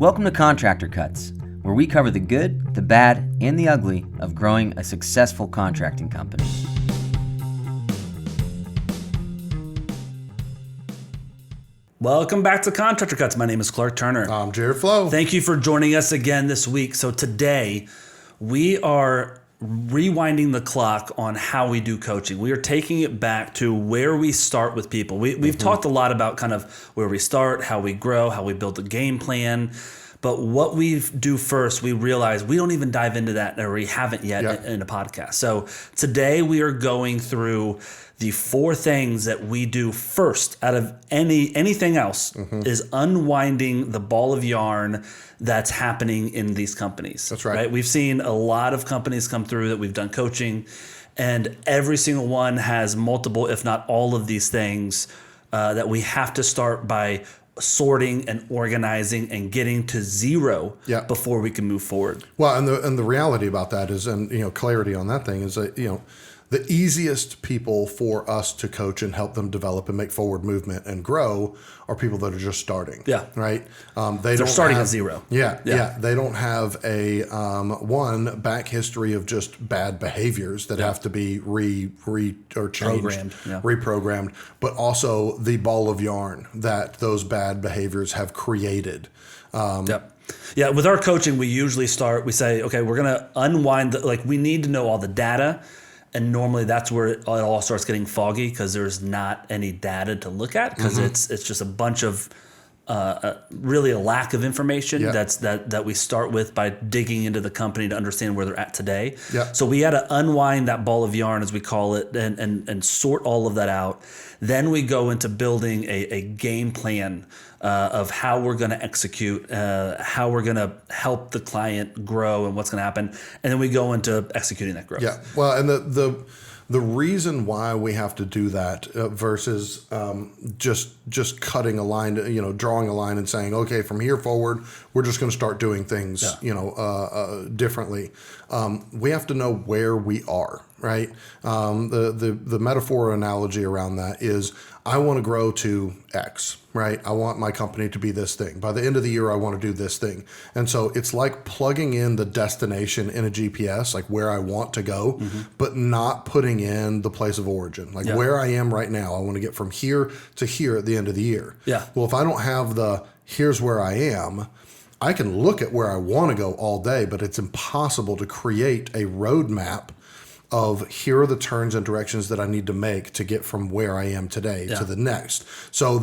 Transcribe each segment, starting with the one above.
Welcome to Contractor Cuts, where we cover the good, the bad, and the ugly of growing a successful contracting company. Welcome back to Contractor Cuts. My name is Clark Turner. I'm Jared Flo. Thank you for joining us again this week. So today we are rewinding the clock on how we do coaching. We are taking it back to where we start with people. We've talked a lot about kind of where we start, how we grow, how we build a game plan. But what we do first, we realize we don't even dive into that, or we haven't yet in a podcast. So today we are going through the 4 things that we do first out of anything else is unwinding the ball of yarn that's happening in these companies. That's right. We've seen a lot of companies come through that we've done coaching, and every single one has multiple, if not all of these things that we have to start by sorting and organizing and getting to zero before we can move forward. Well, and the reality about that is, and clarity on that thing is that the easiest people for us to coach and help them develop and make forward movement and grow are people that are just starting. Yeah. Right. They're starting at zero. Yeah. They don't have a back history of just bad behaviors that have to be reprogrammed, but also the ball of yarn that those bad behaviors have created. Yeah, with our coaching, we usually start, we say, okay, we're going to unwind, we need to know all the data. And normally that's where it all starts getting foggy because there's not any data to look at because it's just a bunch of really a lack of information that we start with by digging into the company to understand where they're at today. Yeah. So we had to unwind that ball of yarn, as we call it, and sort all of that out. Then we go into building a game plan of how we're going to execute, how we're going to help the client grow and what's going to happen. And then we go into executing that growth. Yeah. Well, and the reason why we have to do that versus just cutting a line, drawing a line and saying, okay, from here forward, we're just going to start doing things, differently. We have to know where we are, right? The metaphor or analogy around that is I want to grow to X, right? I want my company to be this thing. By the end of the year, I want to do this thing. And so it's like plugging in the destination in a GPS, like where I want to go, but not putting in the place of origin. Like where I am right now, I want to get from here to here at the end of the year. Yeah. Well, if I don't have the here's where I am, I can look at where I want to go all day, but it's impossible to create a roadmap of here are the turns and directions that I need to make to get from where I am today to the next. So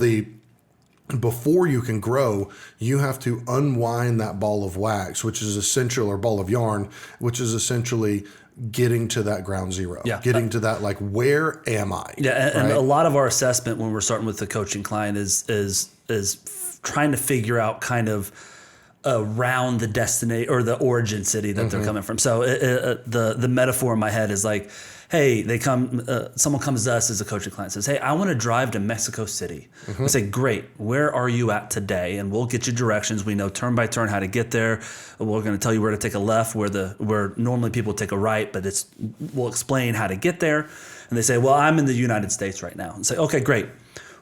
before you can grow, you have to unwind that ball of wax, which is essential, or ball of yarn, which is essentially getting to that ground zero, getting to that, where am I? Yeah. And a lot of our assessment when we're starting with the coaching client is trying to figure out kind of around the destination or the origin city that they're coming from. So the metaphor in my head is like, hey, someone comes to us as a coaching client and says, hey, I want to drive to Mexico City. I say, great, where are you at today? And we'll get you directions. We know turn by turn how to get there. We're going to tell you where to take a left, where normally people take a right, but we'll explain how to get there. And they say, well, I'm in the United States right now. And say, okay, great.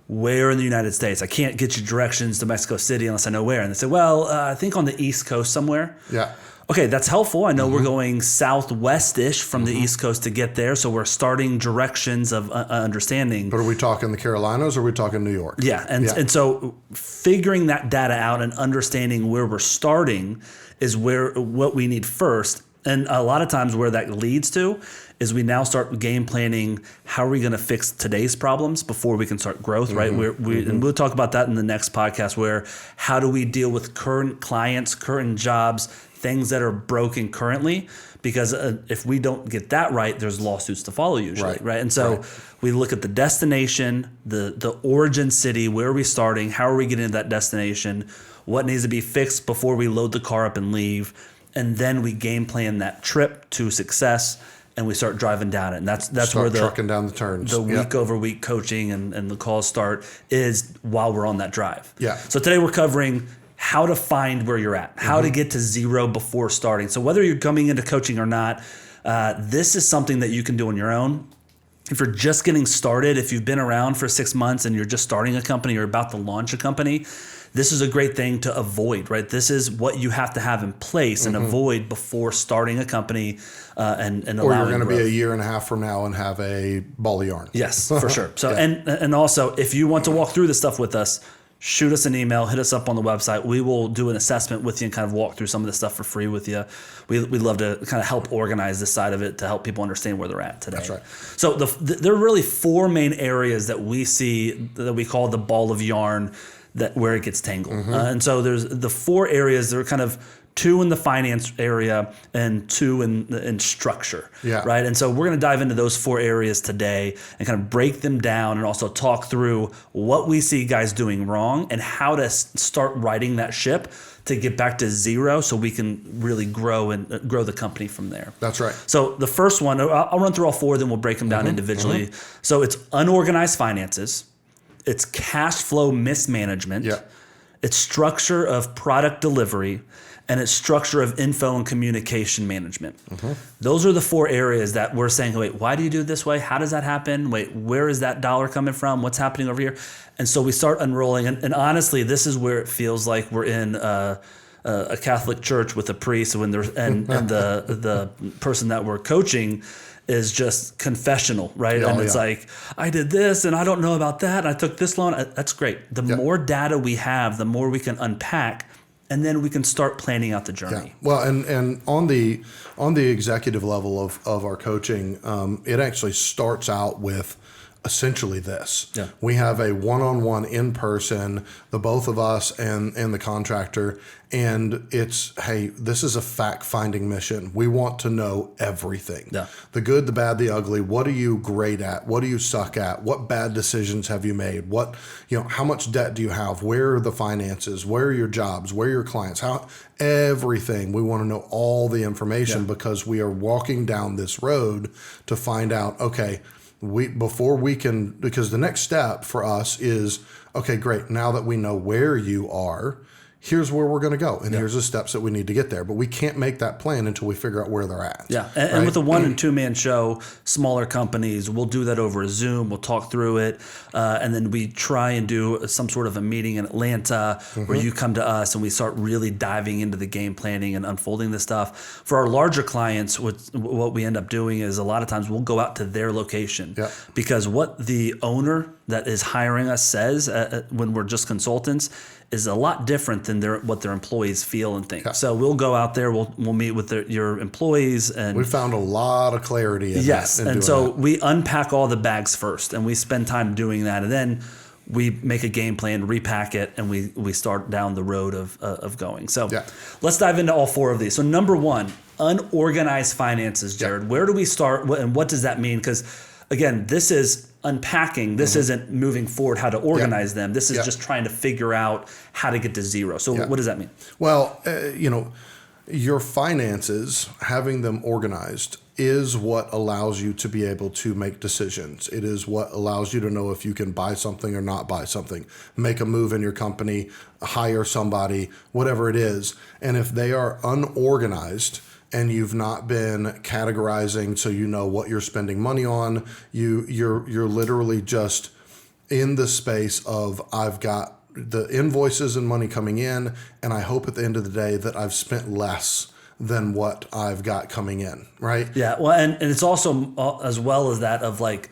Where in the United States? I can't get you directions to Mexico City unless I know where. And they say, well, I think on the East Coast somewhere. Yeah. Okay, that's helpful. I know we're going southwest-ish from the East Coast to get there, so we're starting directions of understanding. But are we talking the Carolinas or are we talking New York? Yeah, and so figuring that data out and understanding where we're starting is what we need first. And a lot of times where that leads to is we now start game planning how are we going to fix today's problems before we can start growth, right? And we'll talk about that in the next podcast, where how do we deal with current clients, current jobs, things that are broken currently, because if we don't get that right, there's lawsuits to follow usually, right? And so we look at the destination, the origin city, where are we starting, how are we getting to that destination, what needs to be fixed before we load the car up and leave, and then we game plan that trip to success, and we start driving down it. And that's where the trucking down the turns. The week over week coaching and the calls start is while we're on that drive. Yeah. So today we're covering how to find where you're at, how to get to zero before starting. So whether you're coming into coaching or not, this is something that you can do on your own. if you're just getting started, if you've been around for 6 months and you're just starting a company or about to launch a company, this is a great thing to avoid, right? This is what you have to have in place and avoid before starting a company and Or allowing you're going to be growth. a year and a half from now and have a ball of yarn. Yes, for sure. So and also, if you want to walk through this stuff with us, shoot us an email, hit us up on the website. We will do an assessment with you and kind of walk through some of this stuff for free with you. We'd love to kind of help organize this side of it to help people understand where they're at today. That's right. So there are really 4 main areas that we see that we call the ball of yarn, that where it gets tangled. And so there's the 4 areas. There are kind of 2 in the finance area and 2 in structure, right? And so we're going to dive into those 4 areas today and kind of break them down and also talk through what we see guys doing wrong and how to start righting that ship to get back to 0 so we can really grow the company from there. That's right. So the first one, I'll run through all 4, then we'll break them down individually. So it's unorganized finances. It's cash flow mismanagement. It's structure of product delivery, and it's structure of info and communication management. Those are the 4 areas that we're saying, wait, why do you do it this way? How does that happen? Wait, where is that dollar coming from? What's happening over here? And so we start unrolling. And honestly, this is where it feels like we're in a Catholic church with a priest and the person that we're coaching is just confessional, right? And it's like, I did this and I don't know about that. And I took this loan. That's great. The more data we have, the more we can unpack, and then we can start planning out the journey. Well, and on the executive level of our coaching, it actually starts out with essentially this. We have a one-on-one in person, the both of us and the contractor, and it's, hey, this is a fact-finding mission. We want to know everything. The good, the bad, the ugly. What are you great at? What do you suck at? What bad decisions have you made? How much debt do you have? Where are the finances? Where are your jobs? Where are your clients? Everything. We want to know all the information because we are walking down this road to find out, okay, because the next step for us is, okay, great. Now that we know where you are, here's where we're going to go. And here's the steps that we need to get there. But we can't make that plan until we figure out where they're at. And with a 1 and 2 man show, smaller companies, we'll do that over a Zoom. We'll talk through it. And then we try and do some sort of a meeting in Atlanta where you come to us and we start really diving into the game planning and unfolding this stuff. For our larger clients, what we end up doing is a lot of times we'll go out to their location because what the owner that is hiring us says when we're just consultants is a lot different than what their employees feel and think. So we'll go out there, we'll meet with your employees, and we found a lot of clarity in yes. that. And so we unpack all the bags first, and we spend time doing that, and then we make a game plan, repack it, and we start down the road of going. So let's dive into all 4 of these. So number 1, unorganized finances, Jared. Where do we start, and what does that mean? Because again, this is unpacking. This isn't moving forward how to organize them. This is just trying to figure out how to get to 0. So what does that mean? Well, your finances, having them organized is what allows you to be able to make decisions. It is what allows you to know if you can buy something or not buy something, make a move in your company, hire somebody, whatever it is. And if they are unorganized, and you've not been categorizing so you know what you're spending money on, you're literally just in the space of, I've got the invoices and money coming in, and I hope at the end of the day that I've spent less than what I've got coming in, right? Yeah, well, and it's also as well as that of like,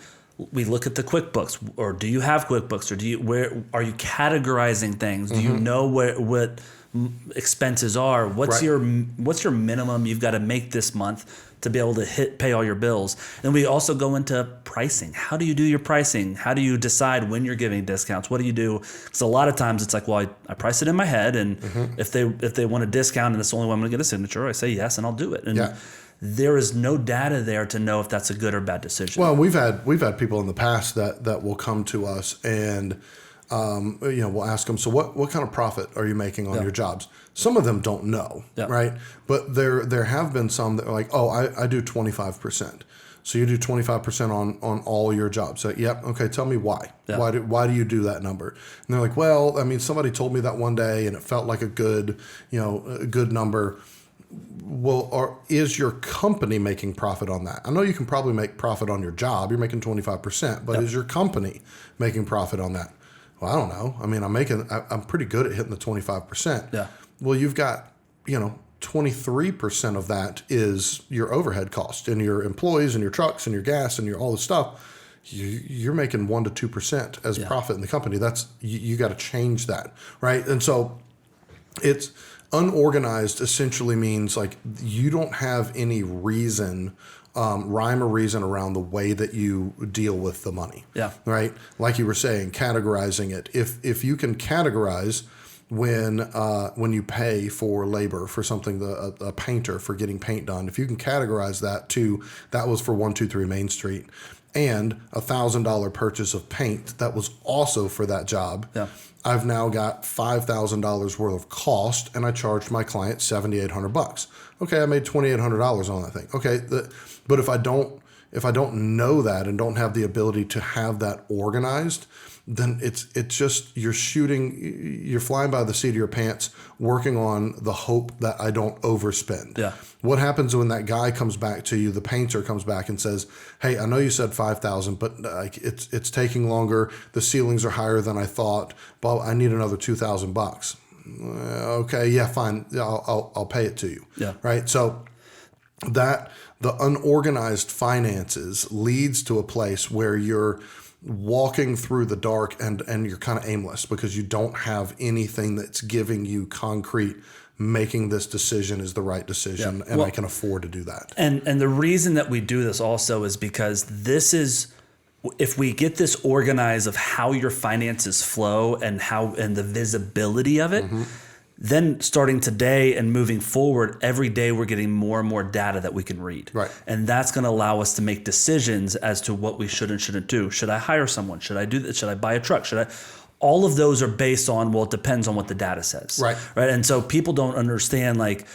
we look at the QuickBooks, or do you have QuickBooks, or where are you categorizing things? Do you know what expenses are? What's your minimum you've got to make this month to be able to pay all your bills? And we also go into pricing. How do you do your pricing? How do you decide when you're giving discounts? What do you do? Because a lot of times it's like, well, I price it in my head, and if they want a discount and it's the only way I'm going to get a signature, I say yes and I'll do it. And there is no data there to know if that's a good or bad decision. Well, we've had people in the past that will come to us and we'll ask them, so what kind of profit are you making on your jobs? Some of them don't know, right? But there have been some that are like, oh, I do 25%. So you do 25% on all your jobs. So, yep, okay, tell me why. Why do you do that number? And they're like, well, I mean, somebody told me that one day and it felt like a good number. Well, is your company making profit on that? I know you can probably make profit on your job. You're making 25%, but is your company making profit on that? Well, I don't know. I mean, I'm pretty good at hitting the 25%. Yeah. Well, you've got, 23% of that is your overhead cost and your employees and your trucks and your gas and your all the stuff. You're making 1% to 2% as profit in the company. That's you got to change that, right? And so it's unorganized. Essentially means like you don't have any reason, rhyme or reason around the way that you deal with the money. Yeah. Right. Like you were saying, categorizing it. If you can categorize when you pay for labor for something, a painter for getting paint done, if you can categorize that was for 123 Main Street, and $1,000 purchase of paint that was also for that job. Yeah. I've now got $5,000 worth of cost, and I charged my client $7,800. Okay, I made $2,800 on that thing. Okay, but if I don't know that and don't have the ability to have that organized, then it's just you're flying by the seat of your pants, working on the hope that I don't overspend. Yeah. What happens when that guy comes back to you, the painter comes back and says, "Hey, I know you said 5,000, but it's taking longer. The ceilings are higher than I thought. But I need another $2,000." Okay, yeah, fine. I'll pay it to you. Yeah. Right. So that the unorganized finances leads to a place where you're walking through the dark and you're kind of aimless because you don't have anything that's giving you concrete, making this decision is the right decision, and I can afford to do that. And the reason that we do this also is because if we get this organized of how your finances flow and the visibility of it, then starting today and moving forward, every day we're getting more and more data that we can read. Right. And that's going to allow us to make decisions as to what we should and shouldn't do. Should I hire someone? Should I do this? Should I buy a truck? All of those are based on, well, it depends on what the data says. Right. Right. And so people don't understand, like,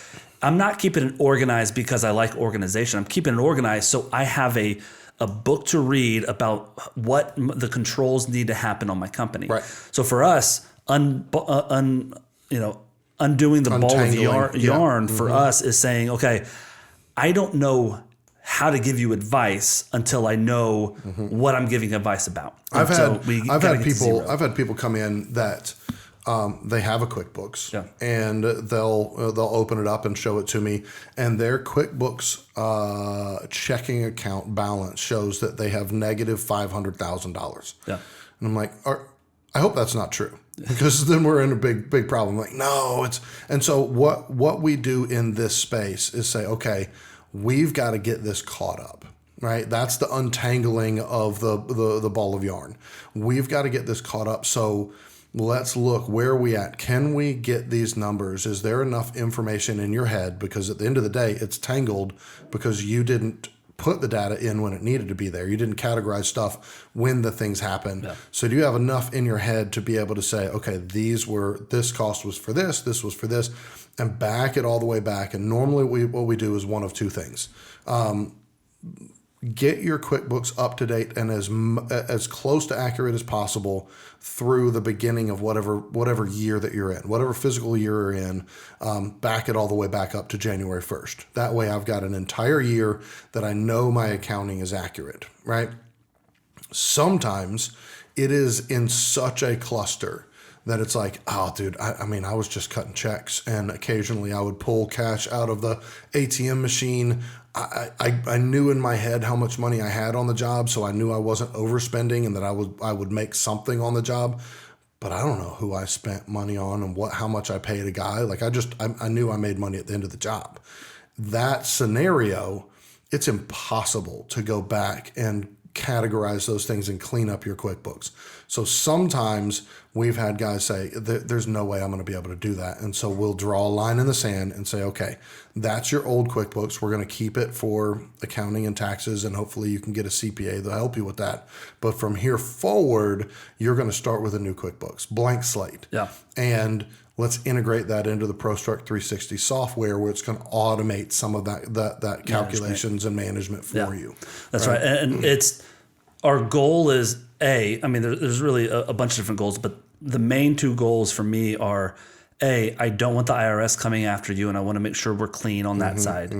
I'm not keeping it organized because I like organization. I'm keeping it organized so I have a book to read about what the controls need to happen on my company. Right. So for us, undoing the ball of yarn for us is saying, okay, I don't know how to give you advice until I know what I'm giving advice about. I've had people come in that they have a QuickBooks, Yeah. and they'll open it up and show it to me, and their QuickBooks checking account balance shows that they have negative $500,000. Yeah. And I'm like, I hope that's not true, because then we're in a big problem. Like, no, and so what we do in this space is say, okay, we've got to get this caught up, right? That's the untangling of the ball of yarn. We've got to get this caught up. So let's look, where are we at? Can we get these numbers? Is there enough information in your head? Because at the end of the day, it's tangled because you didn't put the data in when it needed to be there. You didn't categorize stuff when the things happened. Yeah. So do you have enough in your head to be able to say, okay, this cost was for this was for this, and back it all the way back? And normally what we do is one of two things. Get your QuickBooks up to date and as close to accurate as possible through the beginning of whatever year that you're in, whatever fiscal year you're in. Back it all the way back up to January 1st. That way I've got an entire year that I know my accounting is accurate, right? Sometimes it is in such a cluster that it's like, oh, dude, I was just cutting checks, and occasionally I would pull cash out of the ATM machine. I knew in my head how much money I had on the job, so I knew I wasn't overspending and that I would make something on the job. But I don't know who I spent money on and how much I paid a guy. Like I knew I made money at the end of the job. That scenario, it's impossible to go back and categorize those things and clean up your QuickBooks. So sometimes we've had guys say, there's no way I'm going to be able to do that. And so we'll draw a line in the sand and say, okay, that's your old QuickBooks. We're going to keep it for accounting and taxes, and hopefully you can get a CPA that'll help you with that. But from here forward, you're going to start with a new QuickBooks, blank slate. Yeah. And let's integrate that into the ProStruct 360 software, where it's going to automate some of that calculations and management for you. That's right. And it's, our goal is there's really a bunch of different goals, but the main two goals for me are I don't want the IRS coming after you, and I want to make sure we're clean on that side.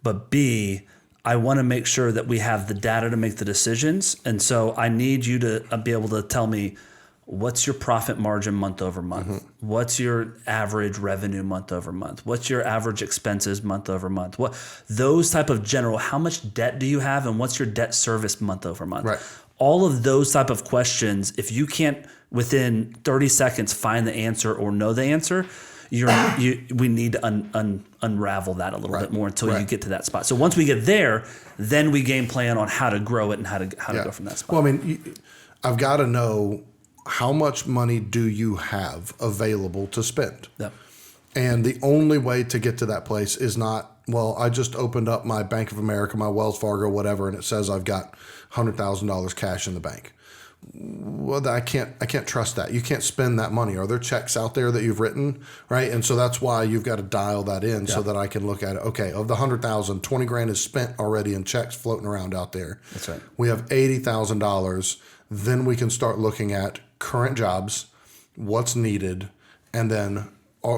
But B, I want to make sure that we have the data to make the decisions. And so I need you to be able to tell me, what's your profit margin month over month? What's your average revenue month over month? What's your average expenses month over month? What those type of general, how much debt do you have, and what's your debt service month over month? Right. All of those type of questions, if you can't within 30 seconds find the answer or know the answer, we need to unravel that a little bit more until you get to that spot. So once we get there, then we game plan on how to grow it and how to go from that spot. Well, I mean, I've got to know, how much money do you have available to spend? Yep. And the only way to get to that place is not, well, I just opened up my Bank of America, my Wells Fargo, whatever, and it says I've got $100,000 cash in the bank. Well, I can't trust that. You can't spend that money. Are there checks out there that you've written? Right. And so that's why you've got to dial that in so that I can look at it. Okay. Of the 100,000, 20 grand is spent already in checks floating around out there. That's right. We have $80,000. Then we can start looking at current jobs, what's needed, and then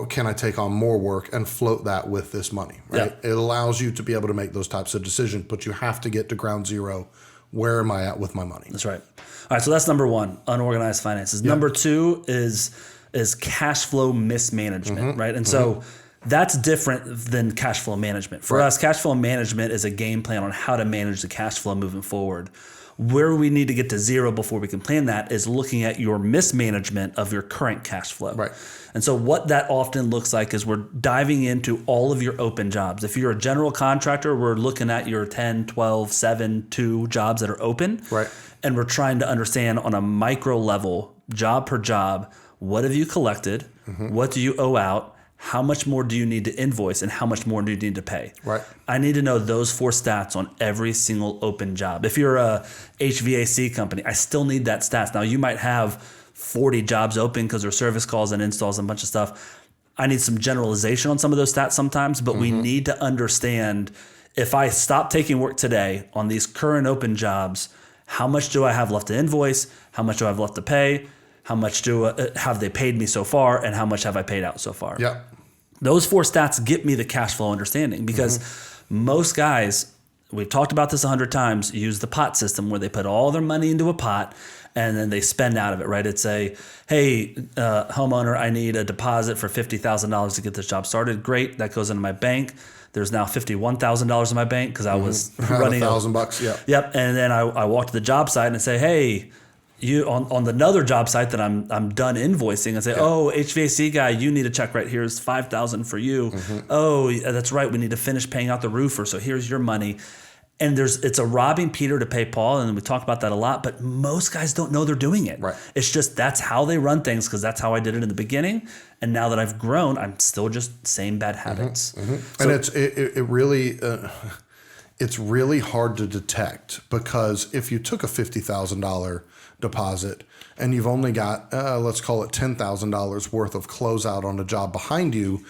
can I take on more work and float that with this money, right? It allows you to be able to make those types of decisions, but you have to get to ground zero. Where am I at with my money? That's right. All right, so that's number one, unorganized finances. Number two is cash flow mismanagement, right? And so that's different than cash flow management. For us, cash flow management is a game plan on how to manage the cash flow moving forward. Where we need to get to zero before we can plan that is looking at your mismanagement of your current cash flow. Right. And so what that often looks like is we're diving into all of your open jobs. If you're a general contractor, we're looking at your 10, 12, 7, 2 jobs that are open. Right. And we're trying to understand on a micro level, job per job, what have you collected? What do you owe out? How much more do you need to invoice, and how much more do you need to pay? Right. I need to know those 4 stats on every single open job. If you're a HVAC company, I still need that stats. Now, you might have 40 jobs open because there's service calls and installs and a bunch of stuff. I need some generalization on some of those stats sometimes, but we need to understand, if I stop taking work today on these current open jobs, how much do I have left to invoice? How much do I have left to pay? How much have they paid me so far, and how much have I paid out so far? Yeah. Those 4 stats get me the cash flow understanding, because most guys, we've talked about this 100 times, use the pot system where they put all their money into a pot and then they spend out of it, right? It's hey, homeowner, I need a deposit for $50,000 to get this job started. Great, that goes into my bank. There's now $51,000 in my bank because I was running $1,000. Yeah. Yep. And then I walk to the job site and say, hey, you on another job site that I'm done invoicing, and say, oh, HVAC guy, you need a check right here. Here's $5,000 for you. Oh, that's right. We need to finish paying out the roofer. So here's your money. And it's a robbing Peter to pay Paul, and we talk about that a lot. But most guys don't know they're doing it. Right. It's just that's how they run things, because that's how I did it in the beginning. And now that I've grown, I'm still just same bad habits. So, and it really. It's really hard to detect, because if you took a $50,000 deposit and you've only got, let's call it $10,000 worth of closeout on a job behind you,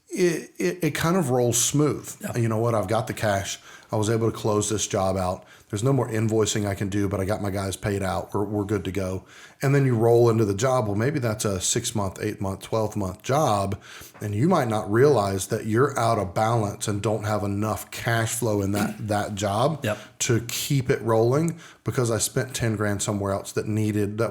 it kind of rolls smooth. Yeah. You know what? I've got the cash. I was able to close this job out. There's no more invoicing I can do, but I got my guys paid out. We're good to go. And then you roll into the job. Well, maybe that's a 6-month, 8-month, 12-month job, and you might not realize that you're out of balance and don't have enough cash flow in that job to keep it rolling, because I spent 10 grand somewhere else that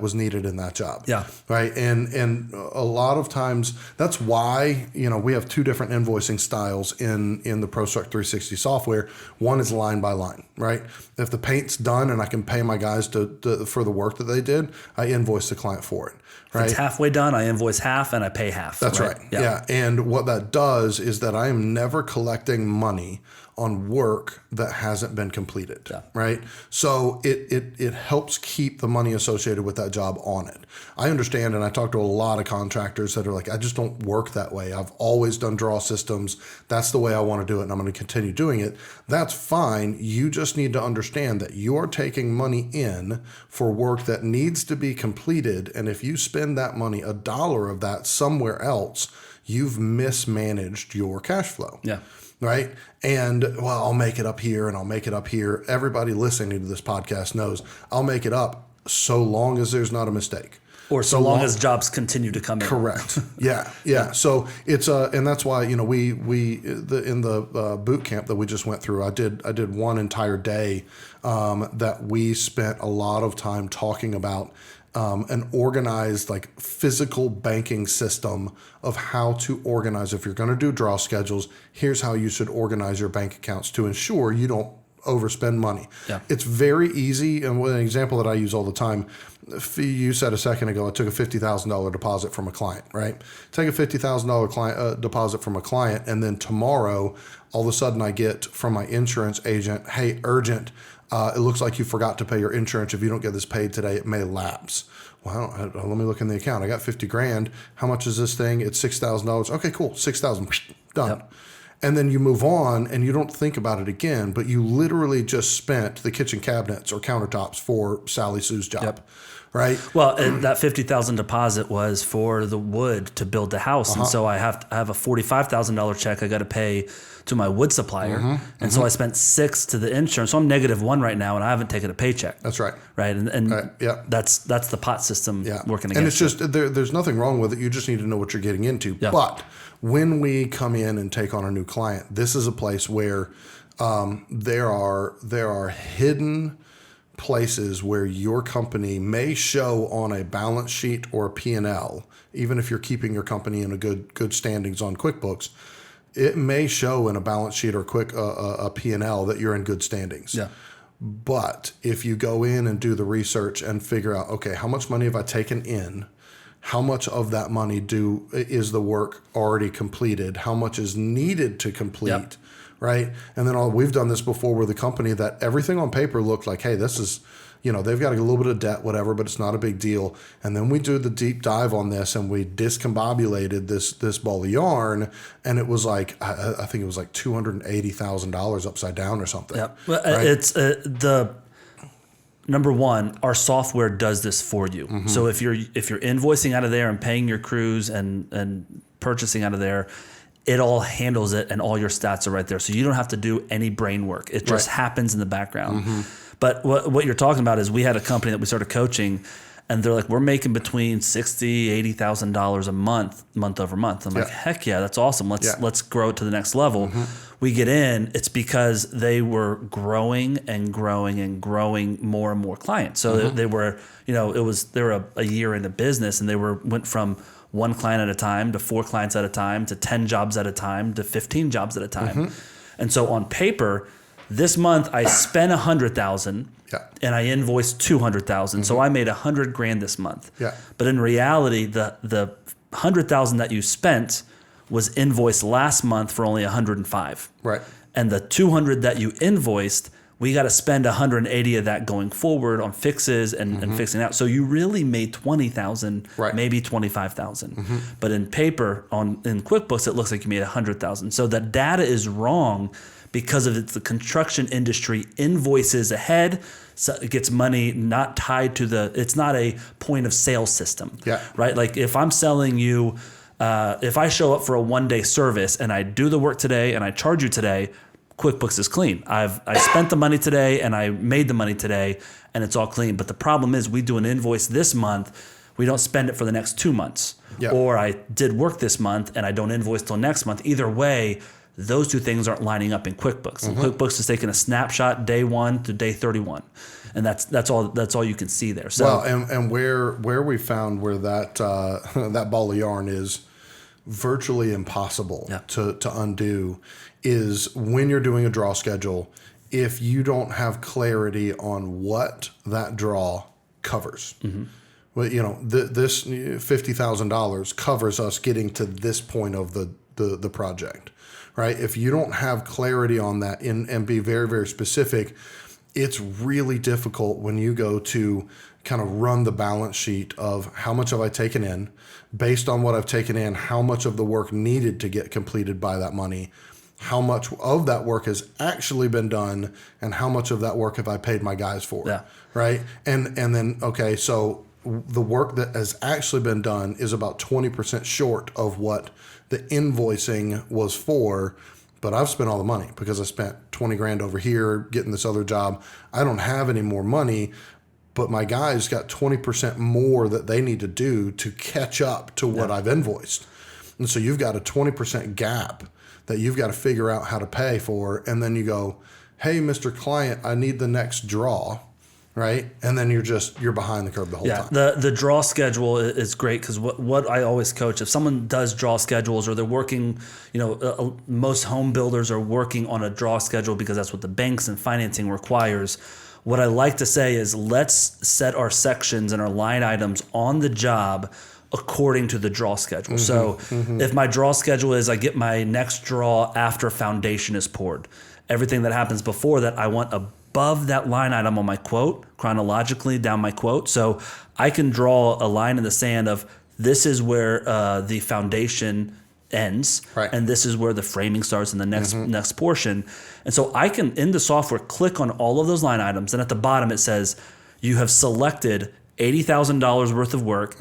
was needed in that job. Yeah. Right. And a lot of times that's why, we have 2 different invoicing styles in the ProStruct 360 software. One is line by line, right? If the paint's done and I can pay my guys for the work that they did, I invoice the client for it. Right? If it's halfway done, I invoice half and I pay half. That's right. Yeah. And what that does is that I am never collecting money on work that hasn't been completed. Yeah. Right. So it helps keep the money associated with that job on it. I understand, and I talk to a lot of contractors that are like, I just don't work that way. I've always done draw systems. That's the way I want to do it, and I'm going to continue doing it. That's fine. You just need to understand that you're taking money in for work that needs to be completed, and if you spend that money, $1 of that somewhere else, you've mismanaged your cash flow. Yeah. Right. And I'll make it up here and I'll make it up here. Everybody listening to this podcast knows I'll make it up so long as there's not a mistake. Or so long as jobs continue to come in. Correct. Yeah. So it's and that's why in the boot camp that we just went through, I did one entire day that we spent a lot of time talking about an organized, like, physical banking system of how to organize. If you're going to do draw schedules, here's how you should organize your bank accounts to ensure you don't overspend money. Yeah. It's very easy. And an example that I use all the time, you said a second ago, I took a $50,000 deposit from a client, right? Take a $50,000 deposit from a client, and then tomorrow, all of a sudden I get from my insurance agent, hey, urgent, it looks like you forgot to pay your insurance. If you don't get this paid today, it may lapse. Well, let me look in the account. I got 50 grand. How much is this thing? It's $6,000. Okay, cool. 6,000, done. Yep. And then you move on and you don't think about it again, but you literally just spent the kitchen cabinets or countertops for Sally Sue's job. Yep. Right. Well, and that $50,000 deposit was for the wood to build the house, and so I have a $45,000 check I got to pay to my wood supplier, and so I spent $6,000 to the insurance. So I'm -1 right now, and I haven't taken a paycheck. That's right. Right, and Right. Yeah. that's the pot system working against. And it's just there's nothing wrong with it. You just need to know what you're getting into. Yeah. But when we come in and take on a new client, this is a place where there are hidden places where your company may show on a balance sheet or a P&L, even if you're keeping your company in a good standings on QuickBooks, it may show in a balance sheet or a P&L that you're in good standings. Yeah. But if you go in and do the research and figure out, okay, how much money have I taken in? How much of that money is the work already completed? How much is needed to complete? Yep. Right? And then we've done this before with a company that everything on paper looked like, hey, this is, they've got a little bit of debt, whatever, but it's not a big deal. And then we do the deep dive on this and we discombobulated this ball of yarn, and it was like, I think it was like $280,000 upside down or something. Yeah, well, right? It's the number one. Our software does this for you. Mm-hmm. So if you're invoicing out of there and paying your crews and purchasing out of there, it all handles it, and all your stats are right there. So you don't have to do any brain work. It just happens in the background. Mm-hmm. But what you're talking about is we had a company that we started coaching, and they're like, we're making between $60,000, $80,000 a month over month. I'm like, heck yeah, that's awesome. Let's grow it to the next level. Mm-hmm. We get in, it's because they were growing and growing and growing more and more clients. So they were, they were a year into business, and they went from 1 client at a time to 4 clients at a time to 10 jobs at a time to 15 jobs at a time. Mm-hmm. And so on paper, this month I spent $100,000 and I invoiced $200,000. Mm-hmm. So I made $100,000 this month. Yeah. But in reality, the $100,000 that you spent was invoiced last month for only $105,000. Right. And the $200,000 that you invoiced, we got to spend $180,000 of that going forward on fixes and fixing out. So you really made $20,000, maybe $25,000. Mm-hmm. But in paper, in QuickBooks, it looks like you made $100,000. So that data is wrong because of the construction industry invoices ahead. So it gets money not tied to it's not a point of sale system. Yeah. Right. Like if I'm selling you, if I show up for a 1-day service and I do the work today and I charge you today, QuickBooks is clean. I spent the money today and I made the money today, and it's all clean. But the problem is we do an invoice this month, we don't spend it for the next 2 months. Yep. Or I did work this month and I don't invoice till next month. Either way, those two things aren't lining up in QuickBooks. Mm-hmm. And QuickBooks is taking a snapshot day 1 to day 31. And that's all you can see there. So and where we found where that that ball of yarn is virtually impossible to undo is when you're doing a draw schedule, if you don't have clarity on what that draw covers. Mm-hmm. Well, this $50,000 covers us getting to this point of the project, right? If you don't have clarity on that and be very, very specific, it's really difficult when you go to kind of run the balance sheet of how much have I taken in, based on what I've taken in, how much of the work needed to get completed by that money, how much of that work has actually been done, and how much of that work have I paid my guys for, right? And then, okay, so the work that has actually been done is about 20% short of what the invoicing was for, but I've spent all the money because I spent $20,000 over here getting this other job. I don't have any more money. but my guy's got 20% more that they need to do to catch up to what I've invoiced. And so you've got a 20% gap that you've got to figure out how to pay for. And then you go, hey, Mr. Client, I need the next draw. Right. And then you're behind the curve the whole time. The draw schedule is great because what I always coach, if someone does draw schedules or they're working, most home builders are working on a draw schedule because that's what the banks and financing requires. What I like to say is let's set our sections and our line items on the job according to the draw schedule. So if my draw schedule is I get my next draw after foundation is poured, everything that happens before that I want above that line item on my quote, chronologically down my quote. So I can draw a line in the sand of this is where the foundation ends, and this is where the framing starts in the next portion. And so I can, in the software, click on all of those line items, and at the bottom it says you have selected $80,000 worth of work.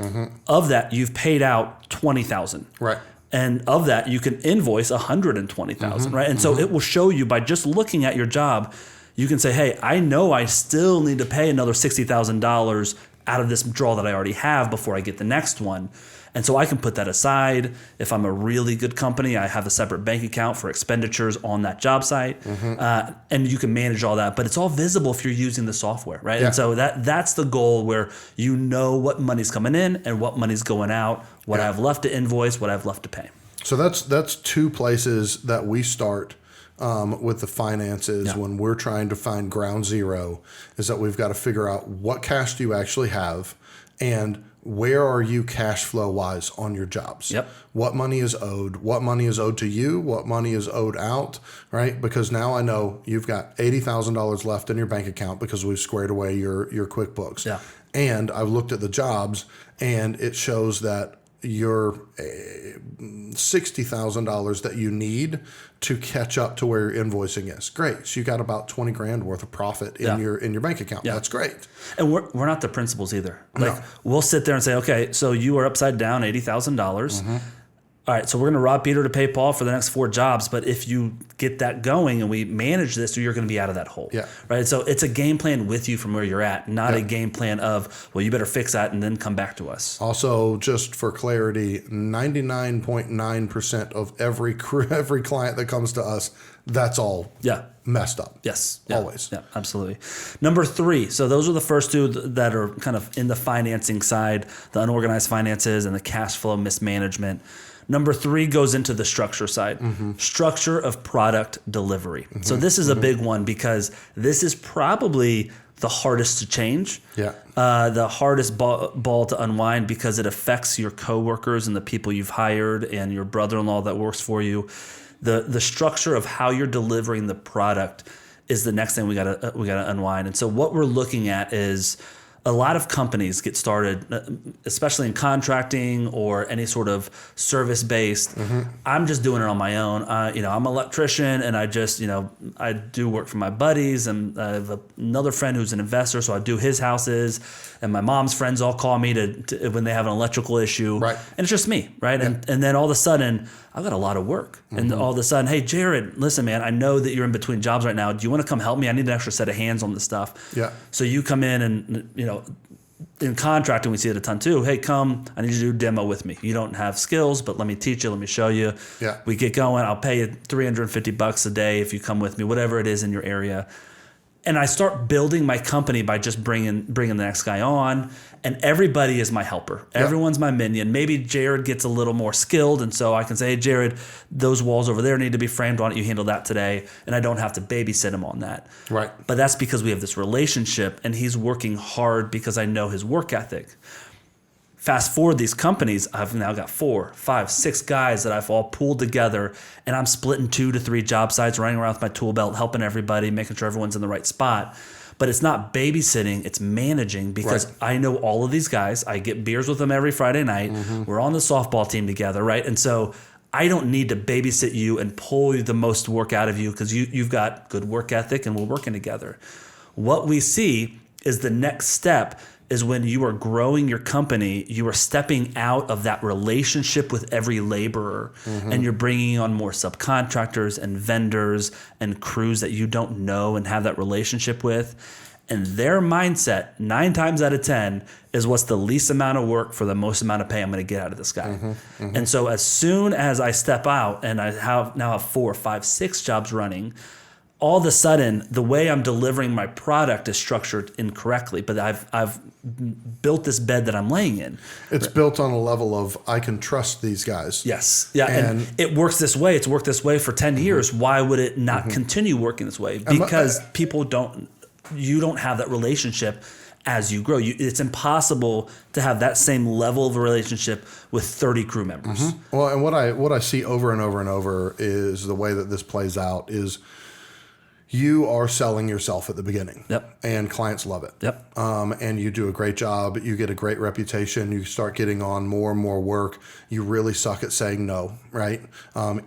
Of that, you've paid out $20,000. Right. And of that, you can invoice $120,000, right? And so it will show you by just looking at your job, you can say, hey, I know I still need to pay another $60,000 out of this draw that I already have before I get the next one. And so I can put that aside. If I'm a really good company, I have a separate bank account for expenditures on that job site. And you can manage all that. But it's all visible if you're using the software, right? Yeah. And so that's the goal where you know what money's coming in and what money's going out, what I have left to invoice, what I have left to pay. So that's two places that we start with the finances when we're trying to find ground zero, is that we've got to figure out what cash do you actually have and where are you cash flow wise on your jobs? What money is owed? What money is owed to you? What money is owed out? Right? Because now I know you've got $80,000 left in your bank account because we've squared away your QuickBooks. And I've looked at the jobs and it shows that your $60,000 that you need to catch up to where your invoicing is. Great. So you got about 20 grand worth of profit in your bank account. That's great. And we're not the principals either. We'll sit there and say, okay, so you are upside down $80,000. All right, so we're going to rob Peter to pay Paul for the next 4 jobs. But if you get that going and we manage this, you're going to be out of that hole. Right. So it's a game plan with you from where you're at, not a game plan of, well, you better fix that and then come back to us. Also, just for clarity, 99.9% of every client that comes to us, that's all messed up. Yes. Always. Yeah, absolutely. Number 3. So those are the first two that are kind of in the financing side, the unorganized finances and the cash flow mismanagement. Number 3 goes into the structure side, structure of product delivery. So this is a big one because this is probably the hardest to change, the hardest ball to unwind because it affects your coworkers and the people you've hired and your brother-in-law that works for you. The structure of how you're delivering the product is the next thing we gotta unwind. And so what we're looking at is a lot of companies get started, especially in contracting or any sort of service-based. I'm just doing it on my own. I'm an electrician, and I do work for my buddies, and I have another friend who's an investor, so I do his houses. And my mom's friends all call me to when they have an electrical issue, and it's just me, right? And then all of a sudden, I've got a lot of work, and all of a sudden, hey, Jared, listen, man, I know that you're in between jobs right now. Do you want to come help me? I need an extra set of hands on this stuff. So you come in and in contracting, we see it a ton too. Hey, come, I need you to do a demo with me. You don't have skills, but let me teach you. Let me show you. We get going. I'll pay you $350 a day if you come with me, whatever it is in your area. And I start building my company by just bringing the next guy on, and everybody is my helper. Everyone's my minion. Maybe Jared gets a little more skilled, and so I can say, hey, Jared, those walls over there need to be framed. Why don't you handle that today? And I don't have to babysit him on that. But that's because we have this relationship, and he's working hard because I know his work ethic. Fast forward these companies, I've now got 4, 5, 6 guys that I've all pulled together, and I'm splitting 2 to 3 job sites, running around with my tool belt, helping everybody, making sure everyone's in the right spot. But it's not babysitting, it's managing because I know all of these guys. I get beers with them every Friday night. We're on the softball team together, right? And so I don't need to babysit you and pull the most work out of you because you've got good work ethic and we're working together. What we see is the next step is when you are growing your company, you are stepping out of that relationship with every laborer and you're bringing on more subcontractors and vendors and crews that you don't know and have that relationship with. And their mindset, 9 times out of 10, is what's the least amount of work for the most amount of pay I'm going to get out of this guy. And so as soon as I step out and I now have 4, 5, 6 jobs running, all of a sudden the way I'm delivering my product is structured incorrectly. But I've built this bed that I'm laying in. It's built on a level of I can trust these guys. Yes. Yeah. And it works this way. It's worked this way for 10 years. Why would it not continue working this way? Because you don't have that relationship as you grow. It's impossible to have that same level of a relationship with 30 crew members. Well, and what I see over and over and over is the way that this plays out is you are selling yourself at the beginning. Yep. And clients love it. Yep. And you do a great job. You get a great reputation. You start getting on more and more work. You really suck at saying no, right?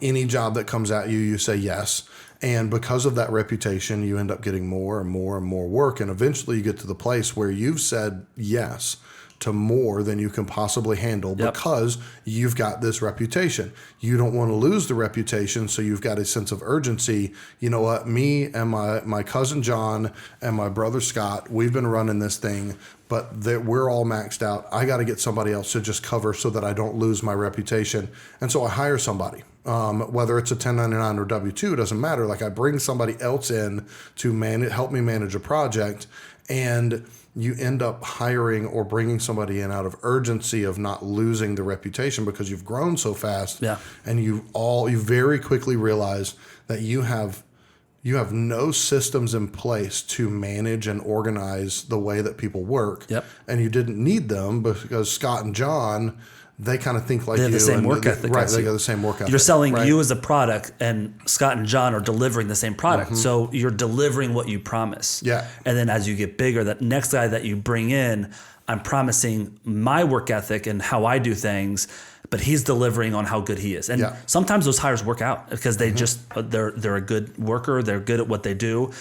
Any job that comes at you, you say yes. And because of that reputation, you end up getting more and more and more work. And eventually you get to the place where you've said yes to more than you can possibly handle because you've got this reputation. You don't want to lose the reputation, so you've got a sense of urgency. You know what? Me and my cousin John and my brother Scott, we've been running this thing, but we're all maxed out. I got to get somebody else to just cover so that I don't lose my reputation. And so I hire somebody. Whether it's a 1099 or W-2, it doesn't matter. Like I bring somebody else in to help me manage a project, and you end up hiring or bringing somebody in out of urgency of not losing the reputation because you've grown so fast. Yeah. And you very quickly realize that you have no systems in place to manage and organize the way that people work. Yep. And you didn't need them because Scott and John, they kind of think like they have you. the same work ethic. Right, they got the same work ethic. You're selling you as a product, and Scott and John are delivering the same product. So you're delivering what you promise. Yeah. And then as you get bigger, that next guy that you bring in, I'm promising my work ethic and how I do things, but he's delivering on how good he is. And sometimes those hires work out because they they're a good worker. They're good at what they do.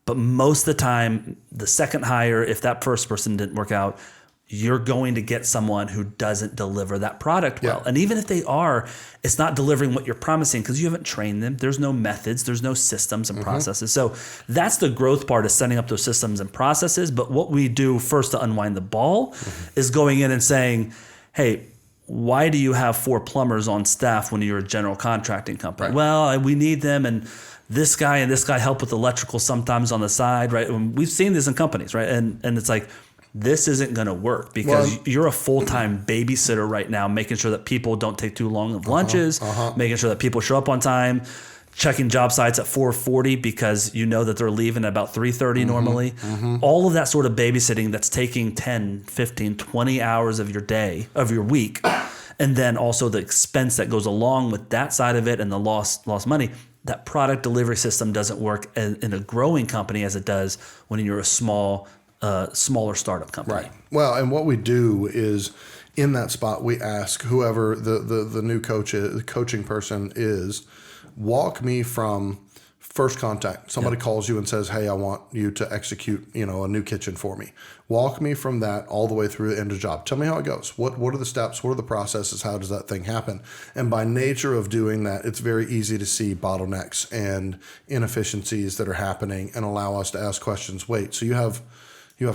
But most of the time, the second hire, if that first person didn't work out, you're going to get someone who doesn't deliver that product well. And even if they are, it's not delivering what you're promising because you haven't trained them. There's no methods. There's no systems and processes. So that's the growth part, is setting up those systems and processes. But what we do first to unwind the ball is going in and saying, hey, why do you have 4 plumbers on staff when you're a general contracting company? Right. Well, we need them, and this guy help with electrical sometimes on the side, right? And we've seen this in companies, right? And it's like, this isn't going to work because you're a full-time babysitter right now, making sure that people don't take too long of lunches, making sure that people show up on time, checking job sites at 4:40 because you know that they're leaving at about 3:30 normally. All of that sort of babysitting that's taking 10, 15, 20 hours of your day, of your week, and then also the expense that goes along with that side of it and the lost money. That product delivery system doesn't work in a growing company as it does when you're a smaller startup company. Right. Well, and what we do is in that spot, we ask whoever the new coaching person is, walk me from first contact. Somebody calls you and says, hey, I want you to execute, a new kitchen for me. Walk me from that all the way through the end of the job. Tell me how it goes. What are the steps? What are the processes? How does that thing happen? And by nature of doing that, it's very easy to see bottlenecks and inefficiencies that are happening and allow us to ask questions. Wait, so you have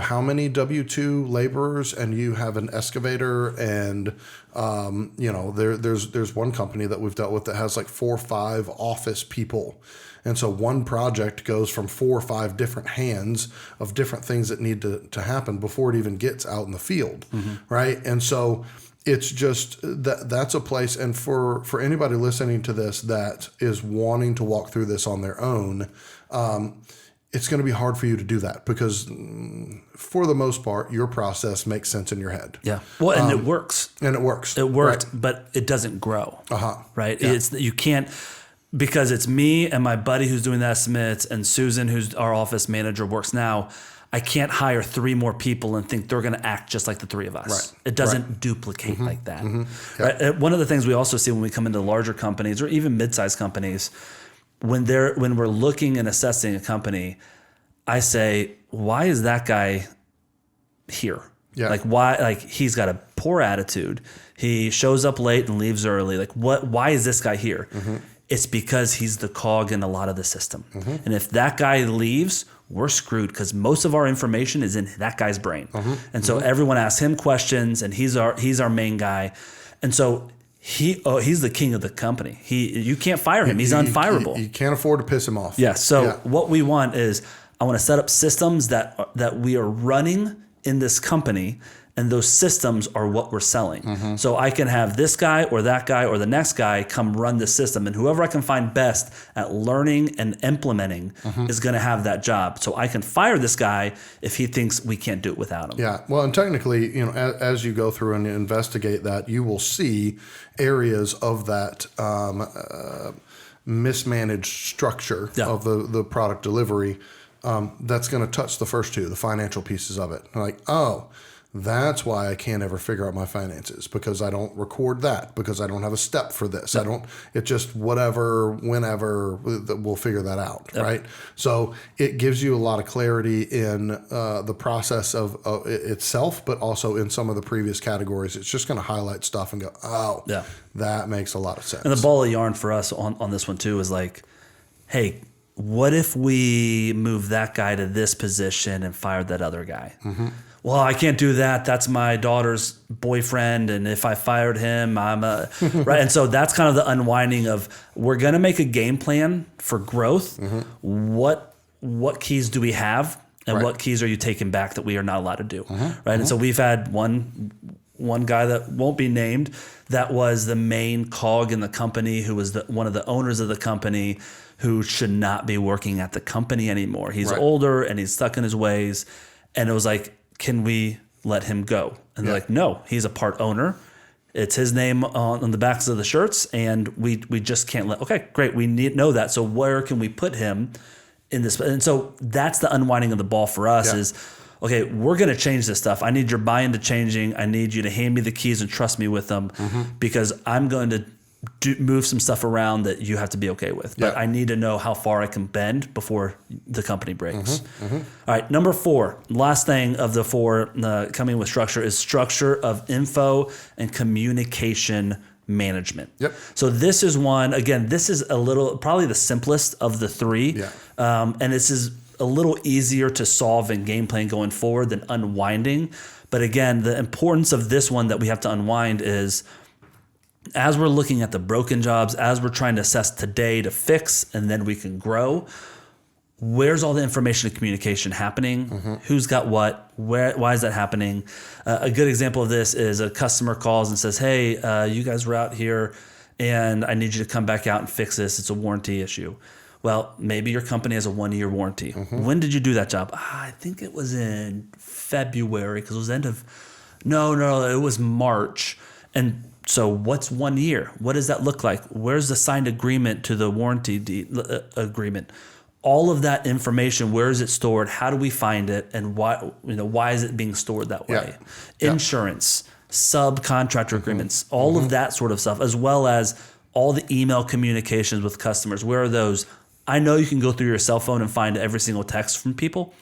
how many W-2 laborers, and you have an excavator, and there's one company that we've dealt with that has like 4 or 5 office people, and so one project goes from 4 or 5 different hands of different things that need to happen before it even gets out in the field, right? And so it's just that's a place, and for anybody listening to this that is wanting to walk through this on their own, it's going to be hard for you to do that because for the most part, your process makes sense in your head. Yeah. Well, and it works. And it works. It worked, right. But it doesn't grow. Right. Yeah. You can't, because it's me and my buddy who's doing the estimates and Susan, who's our office manager, works now. I can't hire 3 more people and think they're going to act just like the 3 of us. Right. It doesn't duplicate like that. Yeah. Right. One of the things we also see when we come into larger companies or even mid-sized companies, when we're looking and assessing a company, I say, why is that guy here? Yeah. Like why? Like he's got a poor attitude. He shows up late and leaves early. Like what? Why is this guy here? It's because he's the cog in a lot of the system. And if that guy leaves, we're screwed because most of our information is in that guy's brain. And so everyone asks him questions, and he's our main guy. And so he's the king of the company. You can't fire him. He's unfireable. You can't afford to piss him off. Yeah. So what we want is, I want to set up systems that we are running in this company, and those systems are what we're selling. So I can have this guy or that guy or the next guy come run the system, and whoever I can find best at learning and implementing is going to have that job. So I can fire this guy if he thinks we can't do it without him. Yeah. Well, and technically, as you go through and investigate that, you will see areas of that mismanaged structure of the product delivery that's going to touch the first two, the financial pieces of it. Like, that's why I can't ever figure out my finances, because I don't record that, because I don't have a step for this. It just whatever, whenever, we'll figure that out. Right. So it gives you a lot of clarity in the process of itself, but also in some of the previous categories. It's just going to highlight stuff and go, that makes a lot of sense. And the ball of yarn for us on this one too is like, hey, what if we move that guy to this position and fired that other guy? Well, I can't do that. That's my daughter's boyfriend, and if I fired him, I'm right. And so that's kind of the unwinding of, we're going to make a game plan for growth. What keys do we have, and what keys are you taking back that we are not allowed to do? Right. And so we've had one guy that won't be named that was the main cog in the company, who was one of the owners of the company, who should not be working at the company anymore. He's older and he's stuck in his ways. And it was like, can we let him go? And they're like, no, he's a part owner. It's his name on the backs of the shirts, and we just can't let. Okay, great. We know that. So where can we put him in this? And so that's the unwinding of the ball for us is, okay, we're going to change this stuff. I need your buy-in to changing. I need you to hand me the keys and trust me with them, because I'm going to move some stuff around that you have to be okay with. But I need to know how far I can bend before the company breaks. All right, number 4, last thing of the 4 coming with structure is structure of info and communication management. So this is one, again, this is probably the simplest of the 3. And this is a little easier to solve and game plan going forward than unwinding. But again, the importance of this one that we have to unwind is, as we're looking at the broken jobs, as we're trying to assess today to fix, and then we can grow, where's all the information and communication happening? Who's got what? Why is that happening? A good example of this is a customer calls and says, hey, you guys were out here and I need you to come back out and fix this. It's a warranty issue. Well, maybe your company has a 1-year warranty. When did you do that job? I think it was in February, because it was the end of, no, it was March. And so what's 1 year? What does that look like? Where's the signed agreement to the warranty agreement? All of that information, where is it stored? How do we find it? And why is it being stored that way? Insurance, subcontractor agreements, all of that sort of stuff, as well as all the email communications with customers. Where are those? I know you can go through your cell phone and find every single text from people.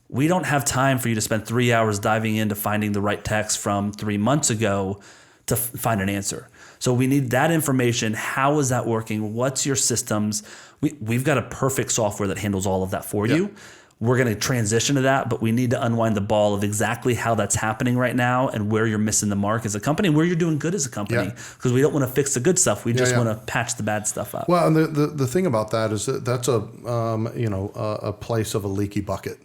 We don't have time for you to spend 3 hours diving into finding the right text from 3 months ago to find an answer. So we need that information. How is that working? What's your systems? We've got a perfect software that handles all of that for you. We're going to transition to that, but we need to unwind the ball of exactly how that's happening right now and where you're missing the mark as a company and where you're doing good as a company, because we don't want to fix the good stuff. We just want to patch the bad stuff up. Well, and the thing about that is that's a place of a leaky bucket,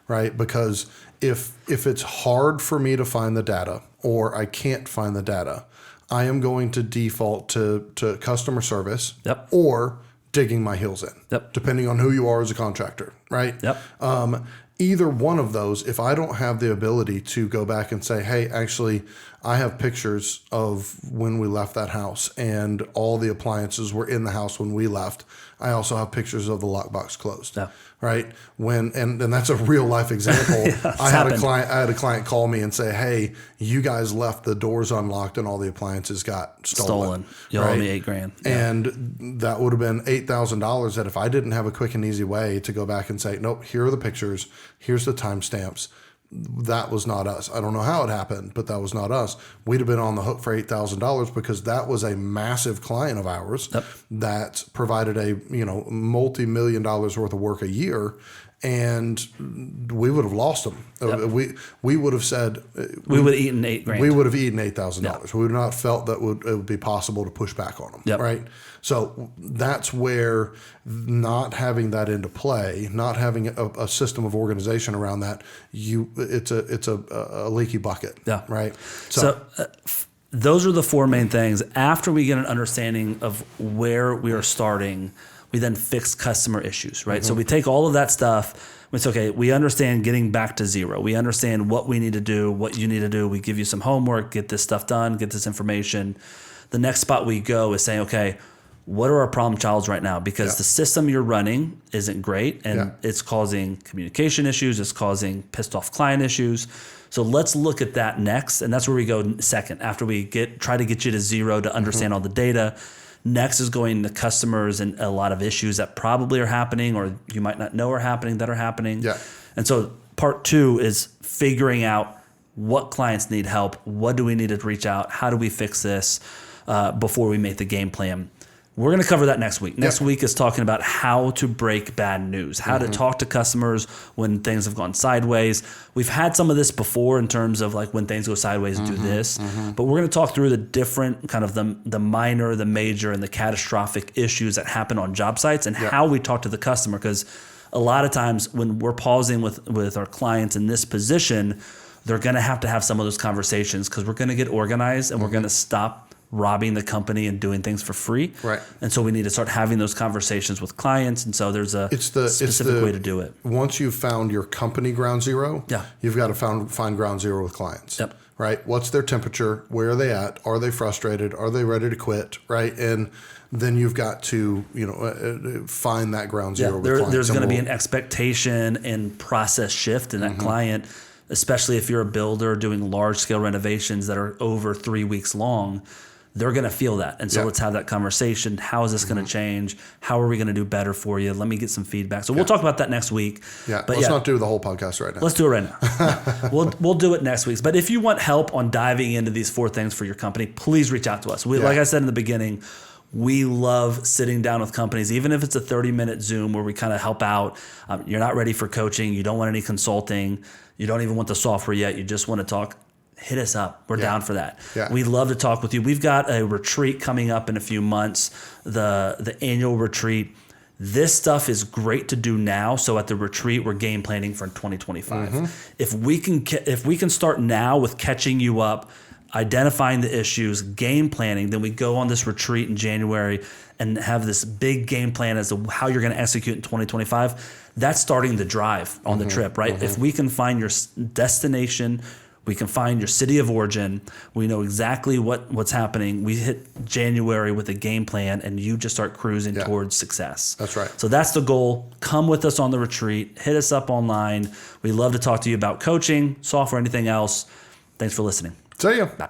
right? Because if it's hard for me to find the data, or I can't find the data, I am going to default to customer service or digging my heels in, depending on who you are as a contractor, right? Either one of those, if I don't have the ability to go back and say, hey, actually, I have pictures of when we left that house and all the appliances were in the house when we left. I also have pictures of the lockbox closed, right? And that's a real life example. I had a client call me and say, hey, you guys left the doors unlocked and all the appliances got stolen. You owe me $8,000. And that would have been $8,000 that if I didn't have a quick and easy way to go back and say, nope, here are the pictures, here's the timestamps, that was not us. I don't know how it happened, but that was not us. We'd have been on the hook for $8,000 because that was a massive client of ours that provided a multi-million dollars worth of work a year. and we would have lost them. Yep. We would have said we would have eaten $8,000. We would have eaten $8,000. We would not felt that it would be possible to push back on them. Yep. Right. So that's where not having that into play, not having a system of organization around that, it's a leaky bucket. Yeah. Right. So those are the four main things. After we get an understanding of where we are starting, we then fix customer issues, right? So we take all of that stuff. We say, okay, we understand getting back to zero. We understand what we need to do, what you need to do. We give you some homework, get this stuff done, get this information. The next spot we go is saying, okay, what are our problem childs right now? Because the system you're running isn't great, and it's causing communication issues. It's causing pissed off client issues. So let's look at that next. And that's where we go second, after we try to get you to zero to understand all the data. Next is going to customers and a lot of issues that probably are happening or you might not know are happening that are happening. Yeah. And so part two is figuring out what clients need help. What do we need to reach out? How do we fix this before we make the game plan? We're going to cover that next week. Next week is talking about how to break bad news, how to talk to customers when things have gone sideways. We've had some of this before in terms of like when things go sideways, do this. But we're going to talk through the different kind of the minor, the major, and the catastrophic issues that happen on job sites and how we talk to the customer. Because a lot of times when we're pausing with our clients in this position, they're going to have some of those conversations because we're going to get organized and we're going to stop robbing the company and doing things for free. Right. And so we need to start having those conversations with clients. And so there's a specific way to do it. Once you've found your company ground zero, you've got to find ground zero with clients. Yep. Right. What's their temperature? Where are they at? Are they frustrated? Are they ready to quit? Right. And then you've got to, find that ground zero with clients. There's going to be an expectation and process shift in that client, especially if you're a builder doing large scale renovations that are over 3 weeks long. They're going to feel that. And so let's have that conversation. How is this going to change? How are we going to do better for you? Let me get some feedback. So we'll talk about that next week. Yeah. But let's not do the whole podcast right now. Let's do it right now. We'll do it next week. But if you want help on diving into these four things for your company, please reach out to us. Like I said in the beginning, we love sitting down with companies, even if it's a 30-minute Zoom where we kind of help out. You're not ready for coaching. You don't want any consulting. You don't even want the software yet. You just want to talk. Hit us up. We're down for that. Yeah. We'd love to talk with you. We've got a retreat coming up in a few months, the annual retreat. This stuff is great to do now. So at the retreat, we're game planning for 2025. If we can start now with catching you up, identifying the issues, game planning, then we go on this retreat in January and have this big game plan as to how you're going to execute in 2025. That's starting the drive on the trip, right? If we can find your destination, we can find your city of origin. We know exactly what's happening. We hit January with a game plan, and you just start cruising towards success. That's right. So that's the goal. Come with us on the retreat. Hit us up online. We love to talk to you about coaching, software, anything else. Thanks for listening. See ya. Bye.